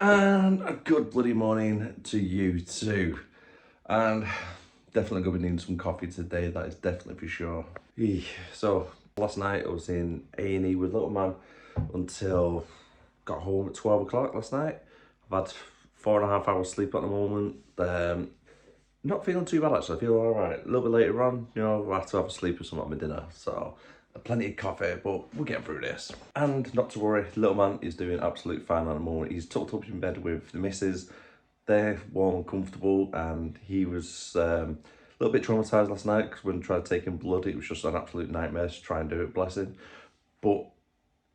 And a good bloody morning to you too. And definitely going to be needing some coffee today, that is definitely for sure. So last night I was in A&E with little man until got home at 12 o'clock last night. I've had 4.5 hours sleep at the moment. Not feeling too bad actually, I feel alright. A little bit later on, I have to have a sleep or something at my dinner, so plenty of coffee, but we'll get through this. And not to worry, little man is doing absolutely fine at the moment. He's tucked up in bed with the missus. They're warm and comfortable, and he was a little bit traumatised last night because when I tried to take him blood, it was just an absolute nightmare to try and do it, bless him. But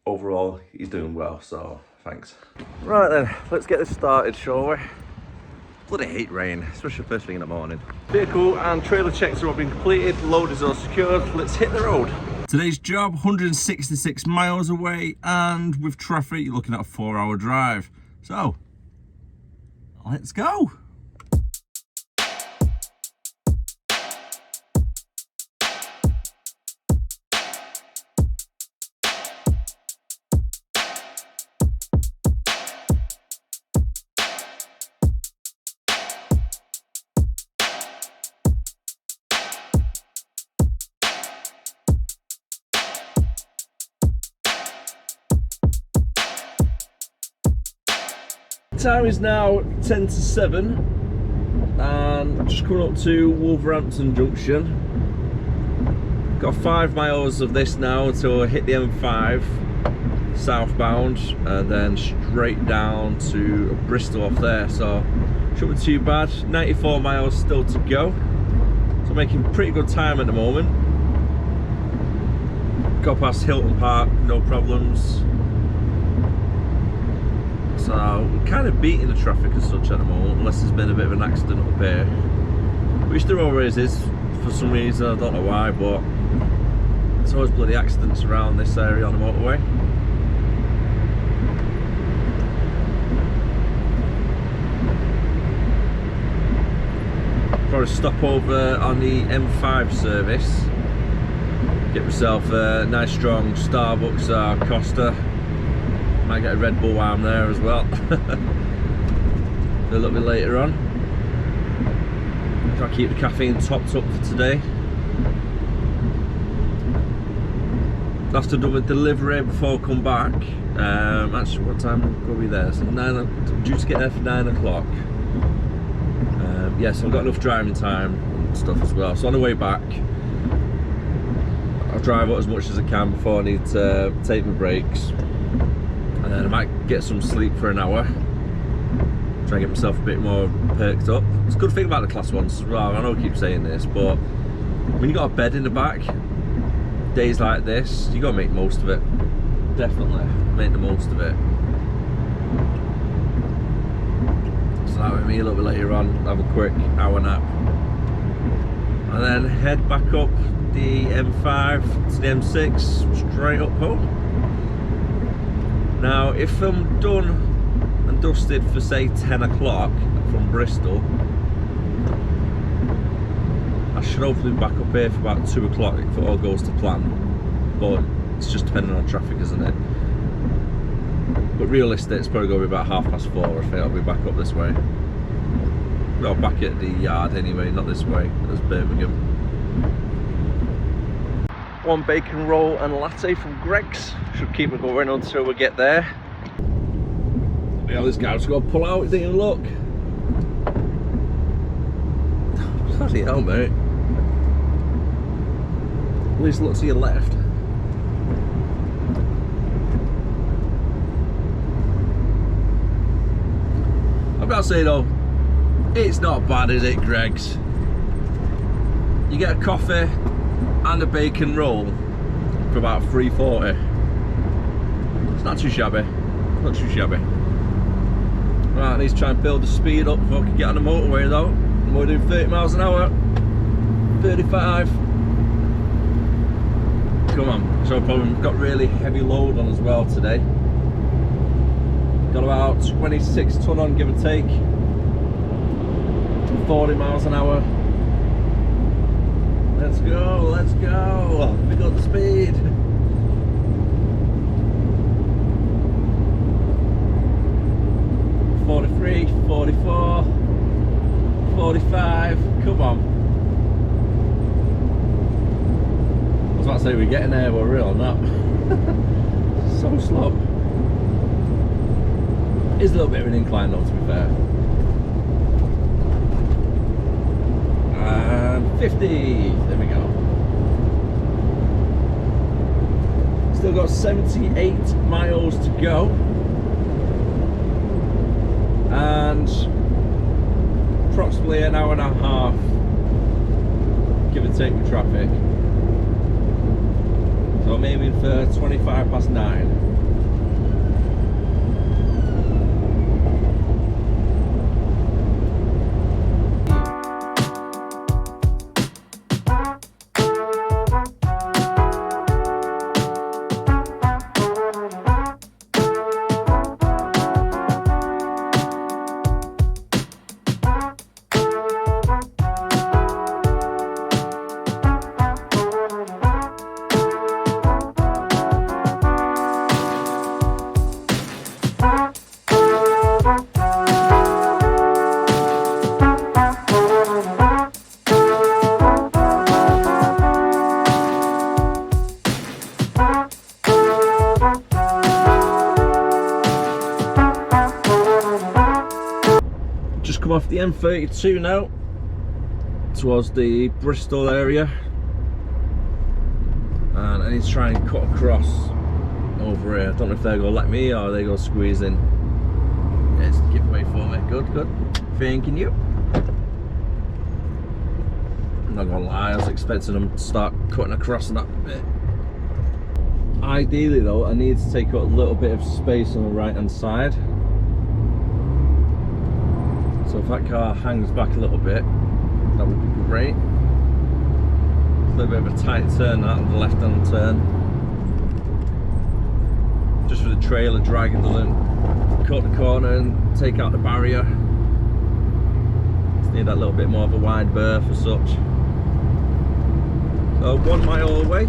overall, he's doing well, so thanks. Right then, let's get this started, shall we? Bloody hate rain, especially first thing in the morning. Vehicle and trailer checks have all been completed, load is all secured, let's hit the road. Today's job, 166 miles away, and with traffic, you're looking at a 4-hour drive. So, let's go. Time is now 10 to 7 and just coming up to Wolverhampton Junction. Got 5 miles of this now until I hit the M5 southbound and then straight down to Bristol off there, so shouldn't be too bad. 94 miles still to go, so making pretty good time at the moment. Got past Hilton Park, no problems. So we're kind of beating the traffic as such at the moment, unless there's been a bit of an accident up here, which there always is for some reason, I don't know why, but there's always bloody accidents around this area on the motorway. Probably stop over on the M5 service, get myself a nice strong Starbucks or Costa. Might get a Red Bull while I'm there as well. A little bit later on. Try to keep the caffeine topped up for today. That's to do with delivery before I come back. Actually, what time will we be there? So I'm due to get there for 9 o'clock. Yeah, so I've got enough driving time and stuff as well. So on the way back, I'll drive out as much as I can before I need to take my breaks. And then I might get some sleep for an hour, try and get myself a bit more perked up. It's a good thing about the class ones as well, I know I keep saying this, but when you got a bed in the back, days like this, you got to make the most of it. Definitely make the most of it. So that with me a little bit later on, have a quick hour nap. And then head back up the M5 to the M6, straight up home. Now, if I'm done and dusted for say 10 o'clock from Bristol, I should hopefully be back up here for about 2 o'clock if it all goes to plan. But it's just depending on traffic, isn't it? But realistic, it's probably going to be about 4:30, I think I'll be back up this way. Well, back at the yard anyway, not this way, that's Birmingham. 1 bacon roll and latte from Greg's. Should keep it going until we get there. Yeah, this guy's got to pull out, it didn't look. Bloody hell, mate. At least look to your left. I've got to say though, it's not bad, is it, Greg's? You get a coffee and a bacon roll for about $3.40. It's not too shabby, not too shabby. Right, I need to try and build the speed up before I can get on the motorway though. I'm only doing 30 miles an hour, 35. Come on, so I've probably got really heavy load on as well today. Got about 26 ton on, give or take. 40 miles an hour. Let's go, let's go. We got the speed. can't say we're getting there, we're real not. So slow. It's a little bit of an incline though, to be fair. And 50, there we go. Still got 78 miles to go. And approximately an hour and a half, give or take, with traffic. So I'm aiming for 9:25. Just come off the M32 now towards the Bristol area, and I need to try and cut across over here. I don't know if they're going to let me or they're going to squeeze in. Yes, give way for me. Good, good. Thanking you. I'm not going to lie, I was expecting them to start cutting across that bit. Ideally though, I need to take up a little bit of space on the right hand side. So if that car hangs back a little bit, that would be great. A little bit of a tight turn that on the left hand turn. Just for the trailer drag, it doesn't cut the corner and take out the barrier. Just need that little bit more of a wide berth as such. So 1 mile away.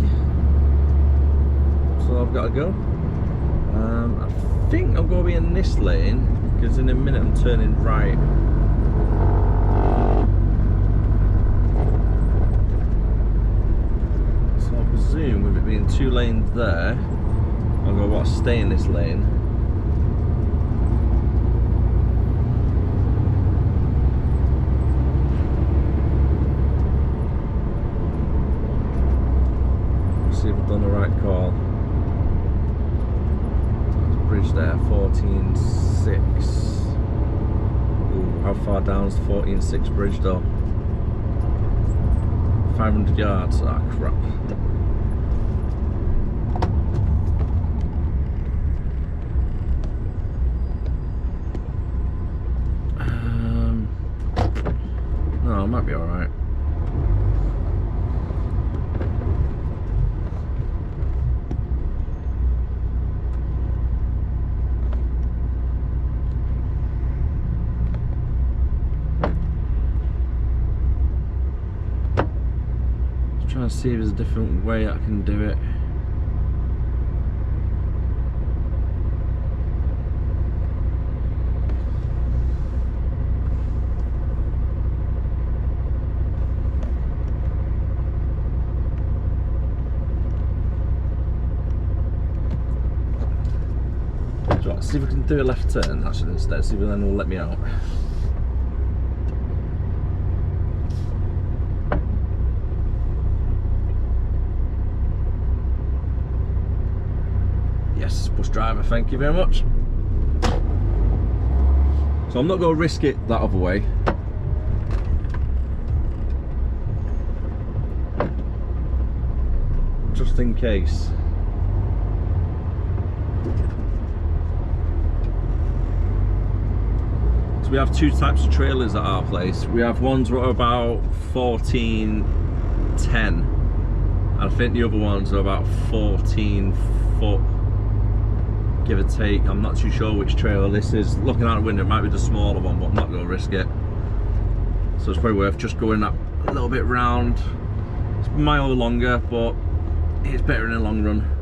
So I've got to go. I think I'm going to be in this lane because in a minute I'm turning right. Presume with it being 2 lanes there, I'm going to want to stay in this lane. Let's see if I've done the right call. There's a bridge there, 14.6. Ooh, how far down is the 14.6 bridge though? 500 yards, ah crap. No, I might be alright. Just trying to see if there's a different way I can do it. See if we can do a left turn actually instead, see if then will let me out. Yes, bus driver, thank you very much. So I'm not going to risk it that other way. Just in case. We have 2 types of trailers at our place. We have ones that are about 14.10 and I think the other ones are about 14 foot, give or take. I'm not too sure which trailer this is. Looking out the window, it might be the smaller one, but I'm not going to risk it. So it's probably worth just going that a little bit round. It's a mile longer, but it's better in the long run.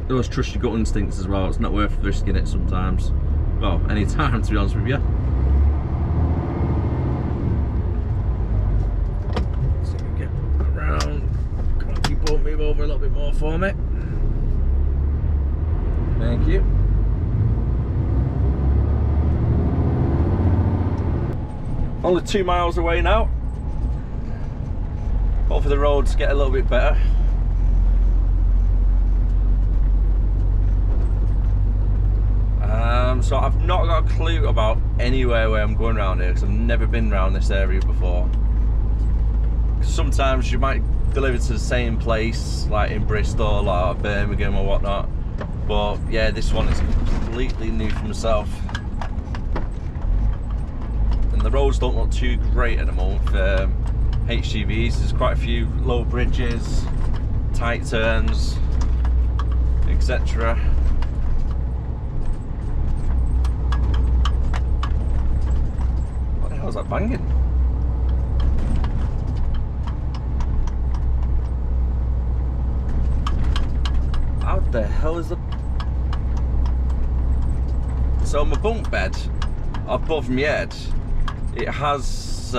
Always trust your gut instincts as well. It's not worth risking it sometimes. Well, any time, to be honest with you. over a little bit more for me. Thank you. Only 2 miles away now. Hopefully the roads get a little bit better. So I've not got a clue about anywhere where I'm going around here because I've never been around this area before. Sometimes you might deliver to the same place, like in Bristol or Birmingham or whatnot. But yeah, this one is completely new for myself. And the roads don't look too great at the moment for HGVs. There's quite a few low bridges, tight turns, etc. What the hell is that banging? How the hell is the... So my bunk bed above my head, it has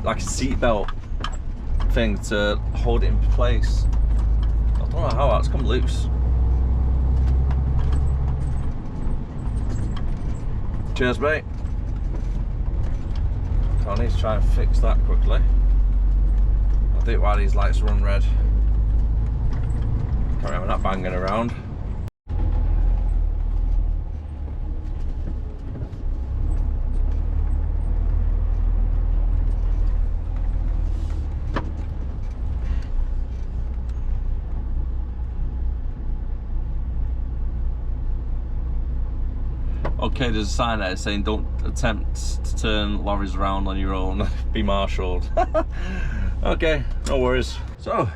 like a seat belt thing to hold it in place. I don't know how that's come loose. Cheers, mate. So I need to try and fix that quickly. I'll do it while these lights run red. Can't remember that banging around. Okay, there's a sign there saying don't attempt to turn lorries around on your own, be marshalled. Okay, no worries. So,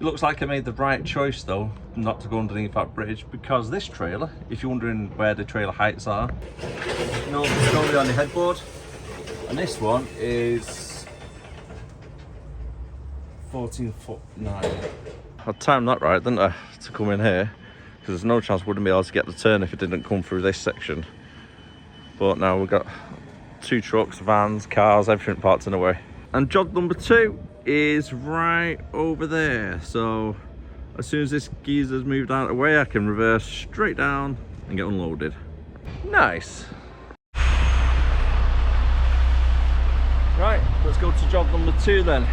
it looks like I made the right choice though, not to go underneath that bridge, because this trailer, if you're wondering where the trailer heights are, no, it's only on the headboard, and this one is 14'9". I timed that right, didn't I, to come in here, because there's no chance I wouldn't be able to get the turn if it didn't come through this section. But now we've got 2 trucks, vans, cars, everything parked in the way. And job number 2 is right over there. So as soon as this geezer's moved out of the way, I can reverse straight down and get unloaded. Nice. Right, let's go to job number 2 then.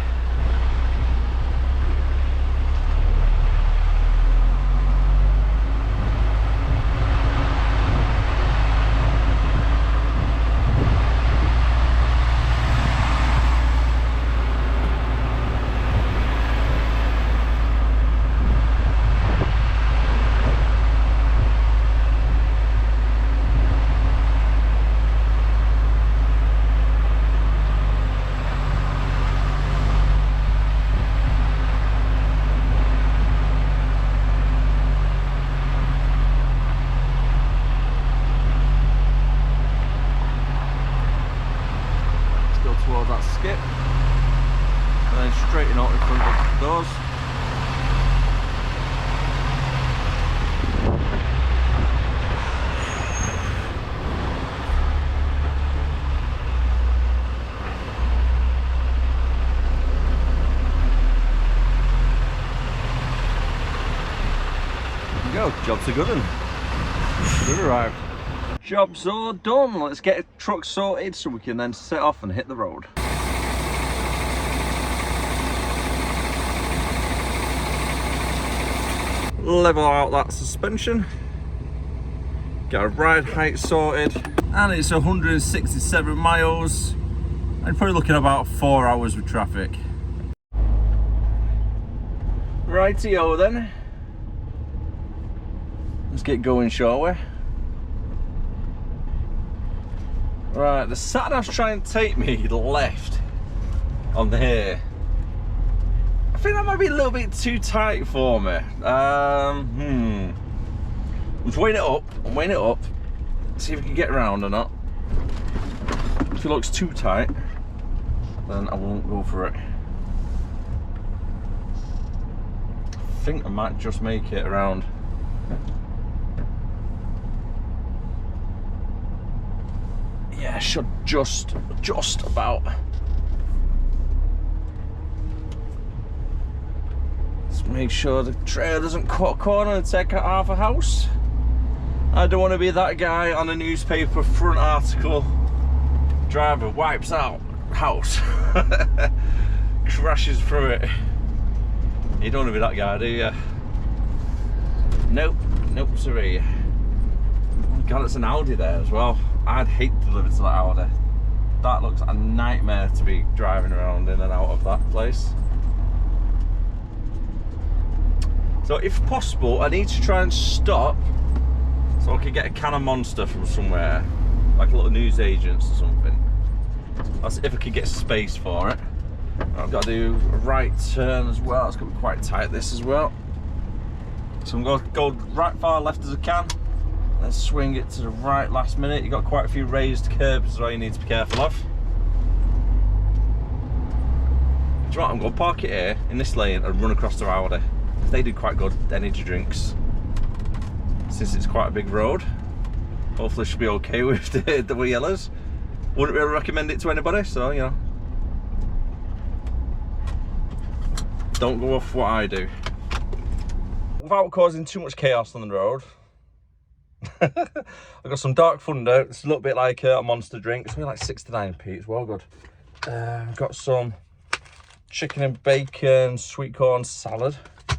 Towards that skip and then straighten out in front of the doors. There you go, job's a good one. We've arrived. Job's all done. Let's get a truck sorted so we can then set off and hit the road. Level out that suspension. Get a ride height sorted. And it's 167 miles. I'm probably looking at about 4 hours with traffic. Rightio then. Let's get going, shall we? Right, the sat-nav's trying to take me left on here. I think that might be a little bit too tight for me. I'm just weighing it up. I'm weighing it up. See if we can get around or not. If it looks too tight, then I won't go for it. I think I might just make it around. Yeah, should just about. Make sure the trailer doesn't cut a corner and take out half a house. I don't want to be that guy on a newspaper front article. Driver wipes out house. Crashes through it. You don't want to be that guy, do you? Nope, nope, sorry. Oh God, it's an Audi there as well. I'd hate to live into that Audi. That looks a nightmare to be driving around in and out of that place. So if possible, I need to try and stop so I can get a can of Monster from somewhere, like a little newsagents or something. That's if I could get space for it. I've got to do a right turn as well. It's going to be quite tight, this as well. So I'm going to go right far left as I can, then swing it to the right last minute. You've got quite a few raised curbs as well you need to be careful of. Do you know what? I'm going to park it here in this lane and run across the Audi. They do quite good energy drinks since it's quite a big road. Hopefully she'll be okay with the wheelers. Wouldn't really recommend it to anybody, so you know, don't go off what I do without causing too much chaos on the road. I've got some Dark Thunder. It's a little bit like a Monster drink. It's only like 69p. It's well good. I've got some chicken and bacon sweet corn salad, a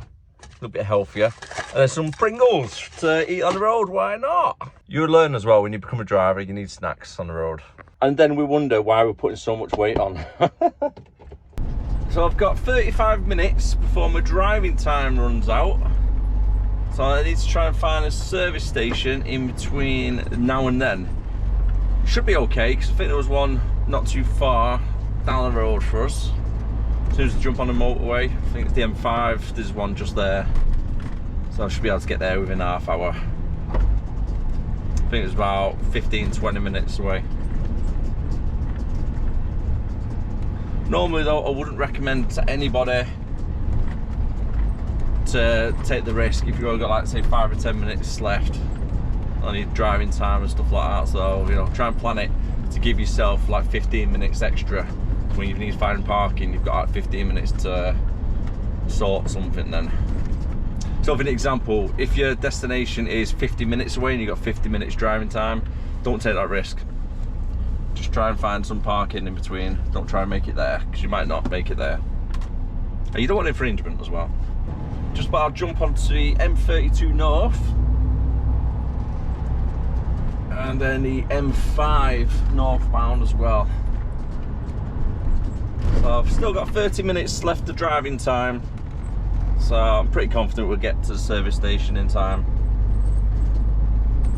little bit healthier, and then some Pringles to eat on the road. Why not? You learn as well when you become a driver, you need snacks on the road. And then we wonder why we're putting so much weight on. So I've got 35 minutes before my driving time runs out. So I need to try and find a service station in between now and then. Should be okay, because I think there was one not too far down the road for us. As soon as I jump on the motorway, I think it's the M5, there's one just there. So I should be able to get there within half hour. I think it's about 15-20 minutes away. Normally though, I wouldn't recommend to anybody to take the risk if you've only got like say 5 or 10 minutes left on your driving time and stuff like that. So you know, try and plan it to give yourself like 15 minutes extra. When you need to find parking, you've got like 15 minutes to sort something then. So for an example, if your destination is 50 minutes away and you've got 50 minutes driving time, don't take that risk. Just try and find some parking in between. Don't try and make it there, because you might not make it there. And you don't want infringement as well. Just about to jump onto the M32 North. And then the M5 northbound as well. So I've still got 30 minutes left of driving time. So I'm pretty confident we'll get to the service station in time.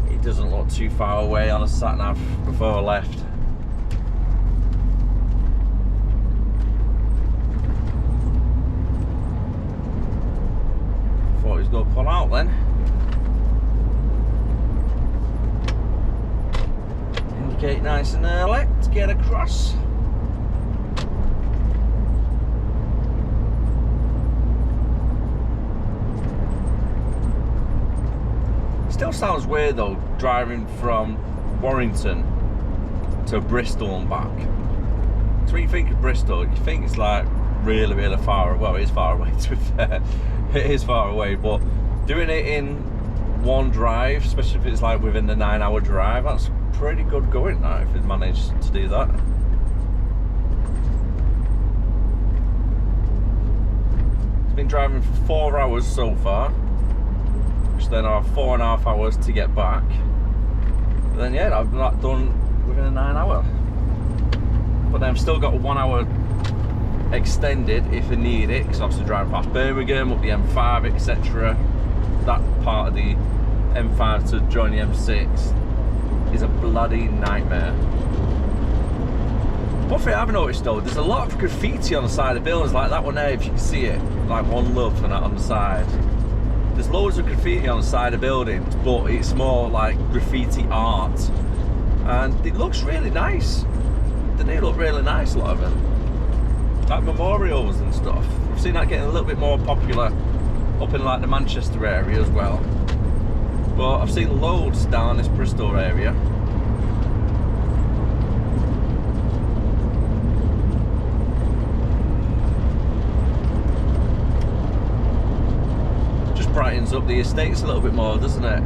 It doesn't look too far away on a sat-nav before I left. Thought he was going to pull out then. Indicate nice and early to get across. Still sounds weird though, driving from Warrington to Bristol and back. So when you think of Bristol, you think it's like really, really far away. Well, it is far away to be fair. It is far away, but doing it in one drive, especially if it's like within the 9-hour drive, that's pretty good going now if you've managed to do that. It's been driving for 4 hours so far, which then are 4.5 hours to get back. But then yeah, I've not done within a 9-hour. But then I've still got a 1 hour extended if I need it, because obviously driving past Birmingham, up the M5, etc. That part of the M5 to join the M6 is a bloody nightmare. One thing I've noticed though, there's a lot of graffiti on the side of buildings, like that one there, if you can see it, like One Love and that on the side. There's loads of graffiti on the side of buildings, but it's more like graffiti art, and it looks really nice. They do look really nice, a lot of them, like memorials and stuff. I've seen that getting a little bit more popular up in like the Manchester area as well, but I've seen loads down this Bristol area. brightens up the estates a little bit more, doesn't it?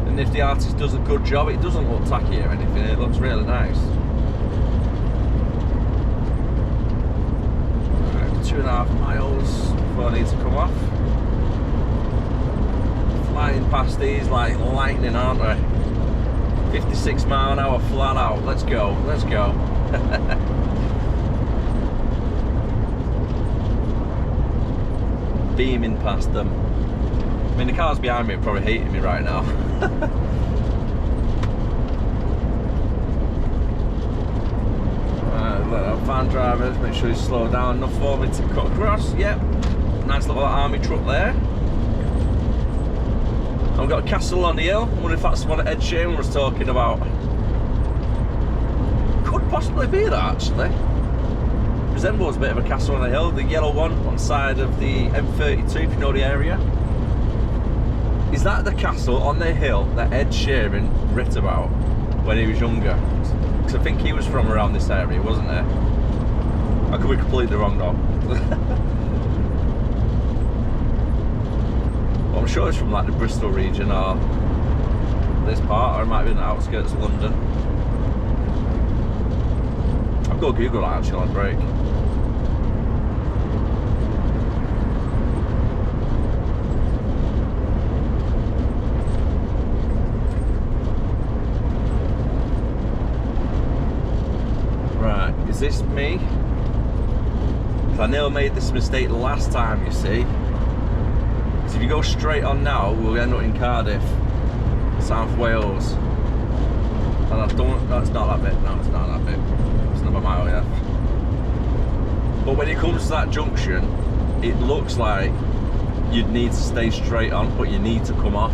And if the artist does a good job, it doesn't look tacky or anything, it looks really nice. Right, 2.5 miles before I need to come off. Flying past these like lightning, aren't we? 56 mile an hour flat out, let's go, let's go. Beaming past them. I mean, the cars behind me are probably hating me right now. Let our van drivers make sure he's slowed down enough for me to cut across. Yep, nice little army truck there. I've got a castle on the hill. I wonder if that's what Ed Sheeran was talking about. Could possibly be that, actually. Resembles a bit of a castle on the hill. The yellow one on the side of the M32, if you know the area. Is that the castle on the hill that Ed Sheeran writ about when he was younger? Because I think he was from around this area, wasn't he? I could be completely wrong though. Well, I'm sure it's from like the Bristol region or this part, or it might be in the outskirts of London. I'll go Google that actually on break. Right, is this me? Because I nearly made this mistake last time, you see. Because if you go straight on now, we'll end up in Cardiff, South Wales. And I don't, no, it's not that bit, no, it's not that bit. It's another mile yet. But when it comes to that junction, it looks like you'd need to stay straight on, but you need to come off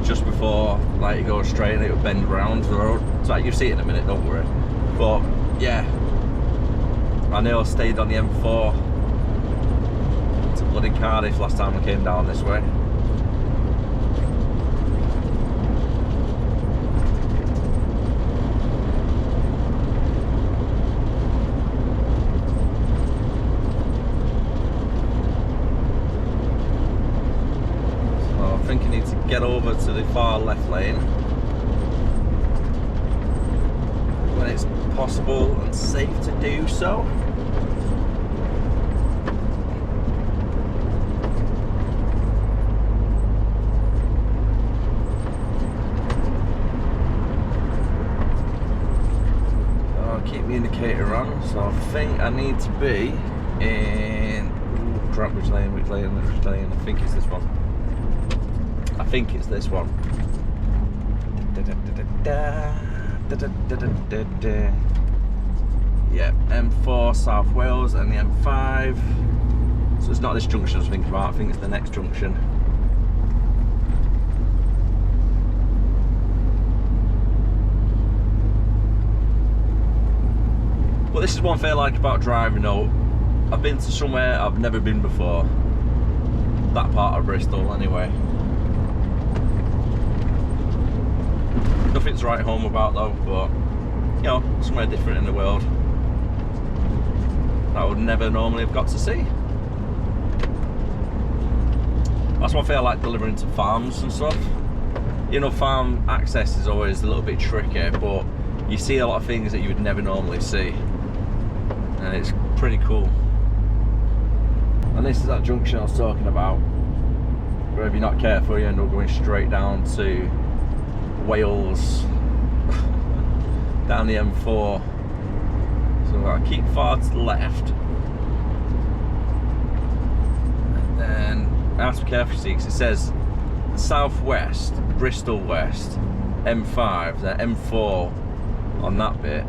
just before like it goes straight and it would bend round the road. So you'll see it in a minute, don't worry. But yeah, I nearly stayed on the M4 to bloody Cardiff last time I came down this way. So I think I need to get over to the far left lane when it's possible and safe to do so. I'll keep the indicator on, so I think I need to be in crap, which lane, I think it's this one. I think it's this one. Yeah, M4 South Wales and the M5. So it's not this junction I was thinking about, I think it's the next junction. But this is one thing I like about driving though. I've been to somewhere I've never been before. That part of Bristol anyway. Nothing to write home about though, but you know, somewhere different in the world that I would never normally have got to see. That's one thing I like delivering to farms and stuff. You know, farm access is always a little bit tricky, but you see a lot of things that you would never normally see, and it's pretty cool. And this is that junction I was talking about, where if you're not careful you end up going straight down to Wales, down the M4. So I'll keep far to the left, and then I have to be careful, see, because it says southwest, Bristol West, M5, then M4 on that bit.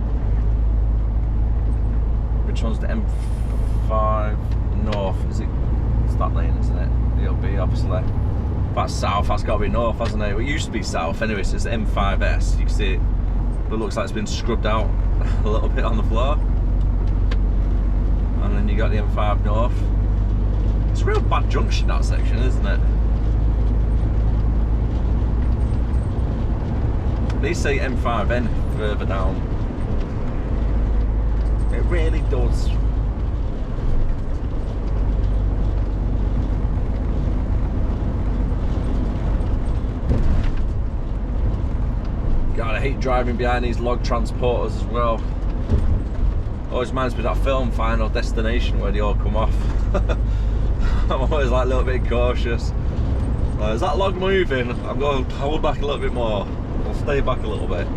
Which one's the M5 north? Is it? It's that lane, isn't it? It'll be obviously. If that's south, that's got to be north, hasn't it? Well, it used to be south anyway, so it's the M5S. You can see it. It looks like it's been scrubbed out a little bit on the floor. And then you got the M5 north. It's a real bad junction, that section, isn't it? These say M5N further down. It really does. hate driving behind these log transporters as well. Always reminds me of that film Final Destination where they all come off. I'm always like a little bit cautious. Is that log moving? I'm going to hold back a little bit more. I'll stay back a little bit.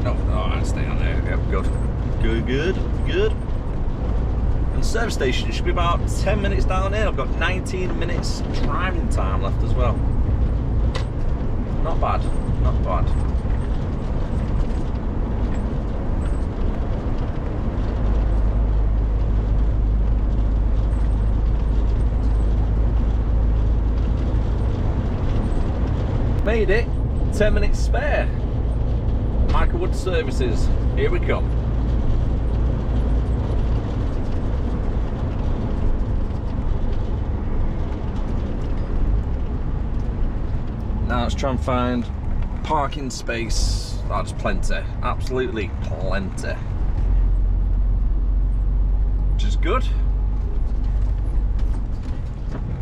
No, I'll stay on there. Yep, good. And service station should be about 10 minutes down here. I've got 19 minutes driving time left as well. Not bad. Made it. 10 minutes spare. Michael Wood Services. Here we come. Now let's try and find parking space. That's plenty, absolutely plenty. Which is good.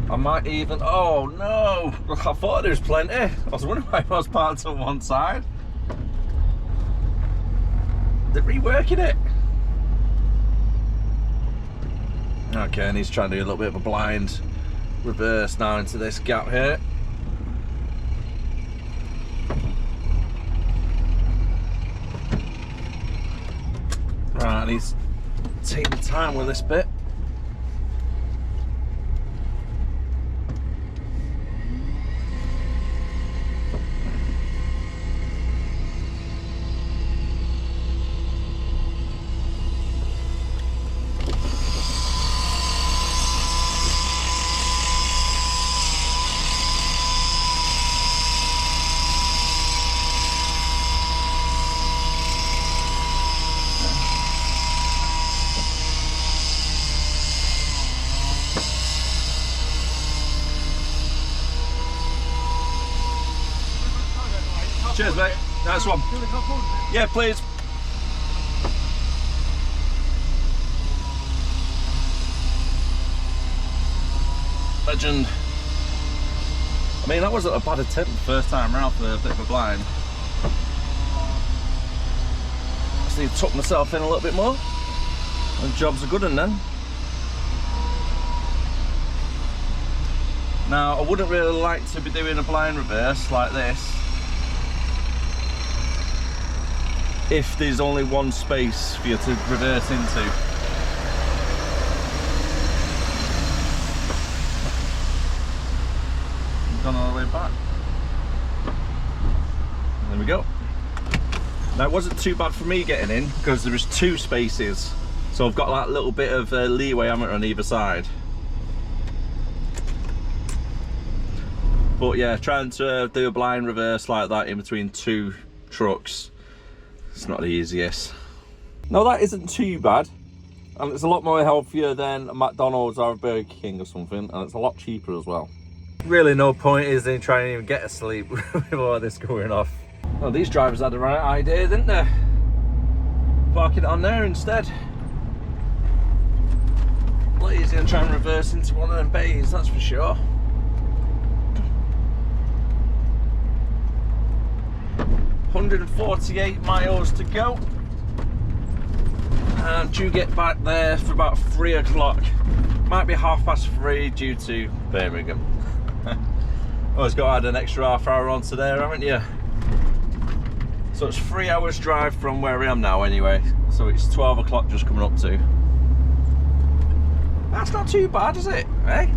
I might even, oh no, I thought there was plenty. I was wondering why I was parked on one side. They're reworking it. Okay, and he's trying to do a little bit of a blind reverse now into this gap here. Right, and he's taking time with this bit. Cheers, mate. Nice one. Yeah, please. Legend. I mean, that wasn't a bad attempt the first time round for a bit of a blind. Just need to tuck myself in a little bit more. And job's a good one then. Now, I wouldn't really like to be doing a blind reverse like this if there's only one space for you to reverse into. Gone all the way back. There we go. Now it wasn't too bad for me getting in because there was two spaces, so I've got that little bit of leeway on either side. But yeah, trying to do a blind reverse like that in between two trucks, it's not the easiest. No, that isn't too bad, and it's a lot more healthier than a McDonald's or a Burger King or something, and it's a lot cheaper as well. Really no point is in trying to even get asleep with all this going off. Well, these drivers had the right idea, didn't they? Parking it on there instead. A lot easier than trying to reverse into one of them bays, that's for sure. 148 miles to go, and due get back there for about 3 o'clock. Might be 3:30 due to Birmingham. Always got to add an extra half hour onto there, haven't you? So it's 3 hours drive from where I am now anyway, so it's 12 o'clock just coming up to. That's not too bad, is it? Eh?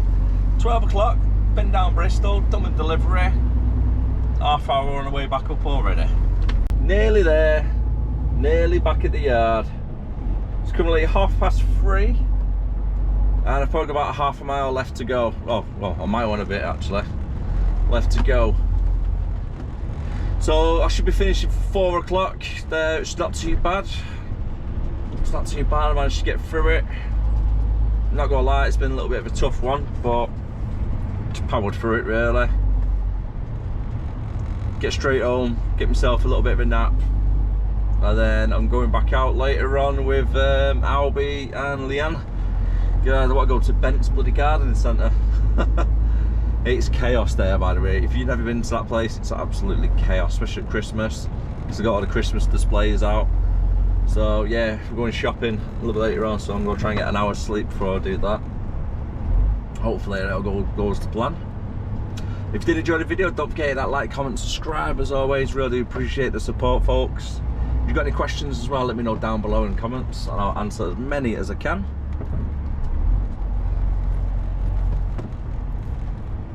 12 o'clock, been down Bristol, done with delivery, half hour on the way back up already. Nearly there, nearly back at the yard. It's currently 3:30, and I've probably got about half a mile left to go. Oh, well, a mile and a bit actually left to go. So I should be finishing for 4 o'clock. It's not too bad. It's not too bad. I managed to get through it. I'm not gonna lie, it's been a little bit of a tough one, but just powered through it really. Get straight home, get myself a little bit of a nap, and then I'm going back out later on with Albie and Leanne. I want to go to Bent's bloody garden centre. It's chaos there, by the way. If you've never been to that place, it's absolutely chaos, especially at Christmas, because they've got all the Christmas displays out. So yeah, we're going shopping a little bit later on, so I'm going to try and get an hour's sleep before I do that. Hopefully it all goes to plan. If you did enjoy the video, don't forget that like, comment, subscribe as always. Really do appreciate the support, folks. If you've got any questions as well, let me know down below in the comments, and I'll answer as many as I can.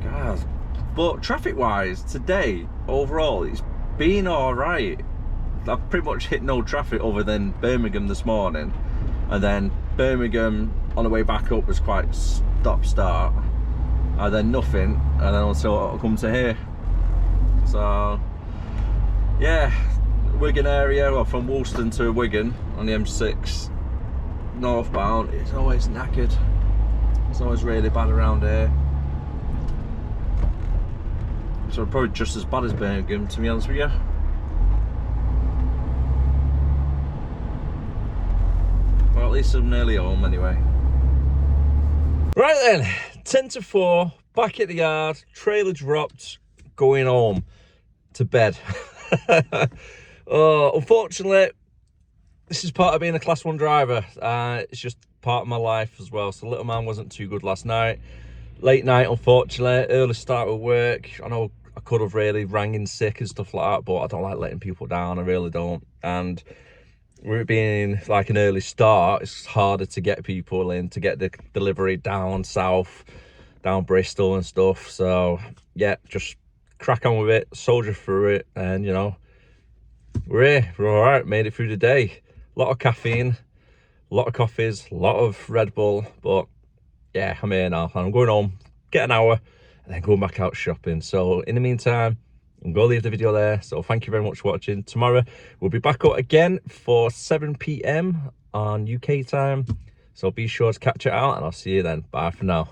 God, but traffic wise today, overall, it's been alright. I've pretty much hit no traffic other than Birmingham this morning, and then Birmingham on the way back up was quite stop-start, and then nothing, and then until I come to here. So yeah, Wigan area, well, from Woolston to Wigan on the M6 northbound, it's always knackered. It's always really bad around here. So probably just as bad as Birmingham, to be honest with you. Well, at least I'm nearly home anyway. Right then, 10 to 4, back at the yard, trailer dropped, going home to bed. Oh, unfortunately, this is part of being a class 1 driver. It's just part of my life as well. So little man wasn't too good last night. Late night, unfortunately, early start of work. I know I could have really rang in sick and stuff like that, but I don't like letting people down, I really don't. And with it being like an early start, it's harder to get people in, to get the delivery down south, down Bristol and stuff. So yeah, just crack on with it, soldier through it, and you know, we're here, we're all right, made it through the day. A lot of caffeine, a lot of coffees, a lot of Red Bull, but yeah, I'm here now, and I'm going home, get an hour, and then going back out shopping. So in the meantime, I'm going to leave the video there. So thank you very much for watching. Tomorrow we'll be back out again for 7 PM on UK time. So be sure to catch it out, and I'll see you then. Bye for now.